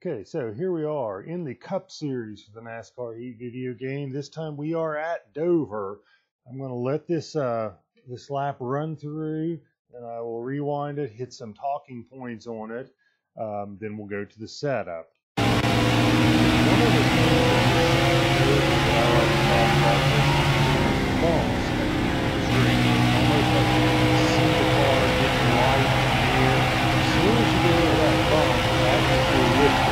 Okay, so here we are in the Cup Series for the NASCAR Heat video game. This time we are at Dover. I'm going to let this lap run through, and I will rewind it, hit some talking points on it. Then we'll go to the setup. One of the things that I like to talk about is bumps at the end of the street. Almost like you can see the car getting light in the air. As soon as you get over that bump, that is your lift.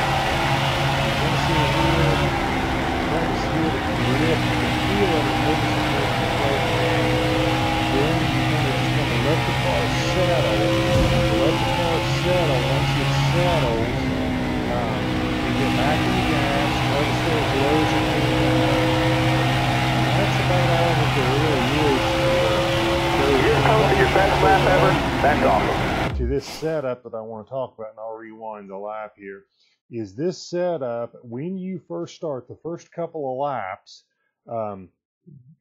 That's awesome. To this setup that I want to talk about, and I'll rewind the lap here, is this setup when you first start the first couple of laps,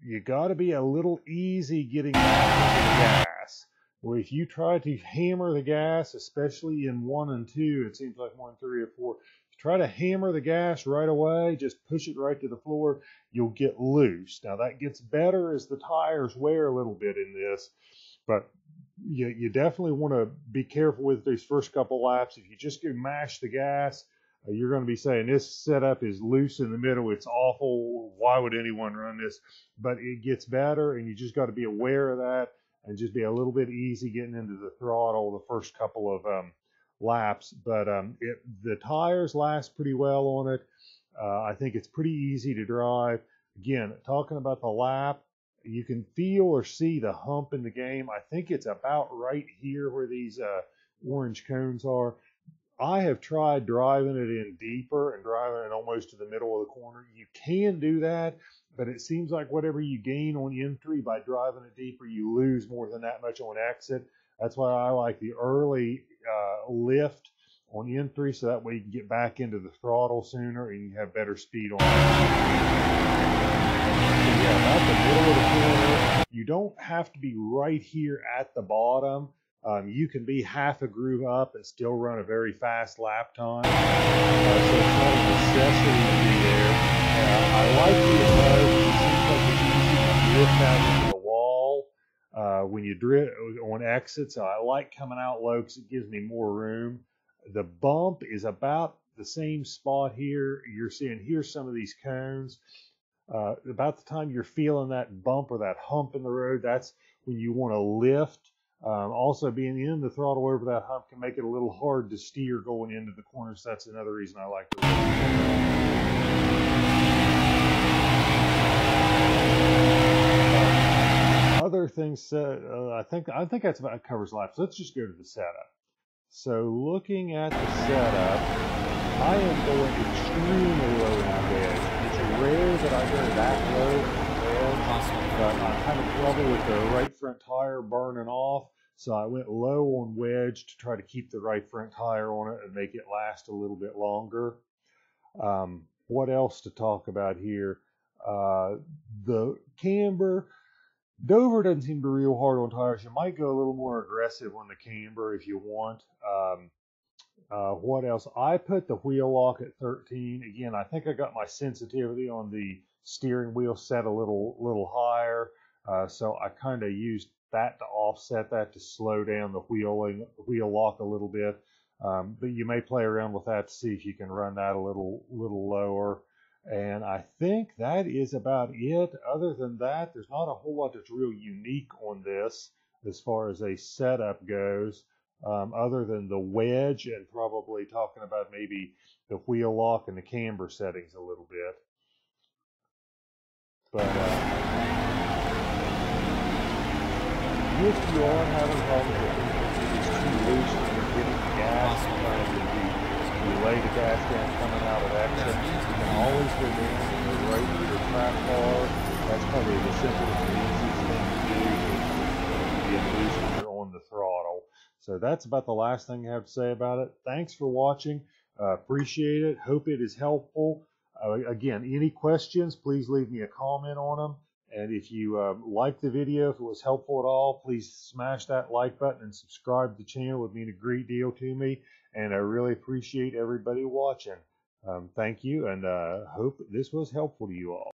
you got to be a little easy getting back into the gas. Or if you try to hammer the gas, especially in 1 and 2, it seems like 1, 3, or 4, try to hammer the gas right away, just push it right to the floor, you'll get loose. Now that gets better as the tires wear a little bit in this, but you definitely want to be careful with these first couple laps. If you just go mash the gas, you're going to be saying this setup is loose in the middle. It's awful. Why would anyone run this? But it gets better, and you just got to be aware of that and just be a little bit easy getting into the throttle the first couple of laps. But the tires last pretty well on it. I think it's pretty easy to drive. Again, talking about the lap, you can feel or see the hump in the game. I think it's about right here where these orange cones are. I have tried driving it in deeper and driving it almost to the middle of the corner. You can do that, but it seems like whatever you gain on entry by driving it deeper, you lose more than that much on exit. That's why I like the early lift on entry, so that way you can get back into the throttle sooner and you have better speed on it. Yeah, about the middle of the corner. You don't have to be right here at the bottom. You can be half a groove up and still run a very fast lap time. So it's not a necessity to be there. I like the approach. It seems like it's easy to drift out into the wall when you drift on exits. So I like coming out low because it gives me more room. The bump is about the same spot here. You're seeing here's some of these cones. About the time you're feeling that bump or that hump in the road, that's when you want to lift. Also, being in the throttle over that hump can make it a little hard to steer going into the corners. That's another reason I like to lift. Other things, I think that's about covers laps. Let's just go to the setup. So looking at the setup, I am going extremely low in the wedge. It's rare that I go that low in the wedge, but I'm kind of trouble with the right front tire burning off, so I went low on wedge to try to keep the right front tire on it and make it last a little bit longer. What else to talk about here? The camber. Dover doesn't seem to be real hard on tires. You might go a little more aggressive on the camber if you want. What else? I put the wheel lock at 13. Again, I think I got my sensitivity on the steering wheel set a little higher. So I kind of used that to offset that to slow down the wheel lock a little bit. But you may play around with that to see if you can run that a little lower. And I think that is about it. Other than that, there's not a whole lot that's real unique on this as far as a setup goes, other than the wedge and probably talking about maybe the wheel lock and the camber settings a little bit. But if you are having problems with it's too loose and you're getting gas, you lay the gas down coming out of exit, you can always go down and go right to your track bar. That's probably the simplest and easiest thing to do to get loose when you're on the throttle. So that's about the last thing I have to say about it. Thanks for watching. Appreciate it. Hope it is helpful. Again, any questions, please leave me a comment on them. And if you liked the video, if it was helpful at all, please smash that like button and subscribe to the channel. It would mean a great deal to me. And I really appreciate everybody watching. Thank you, and hope this was helpful to you all.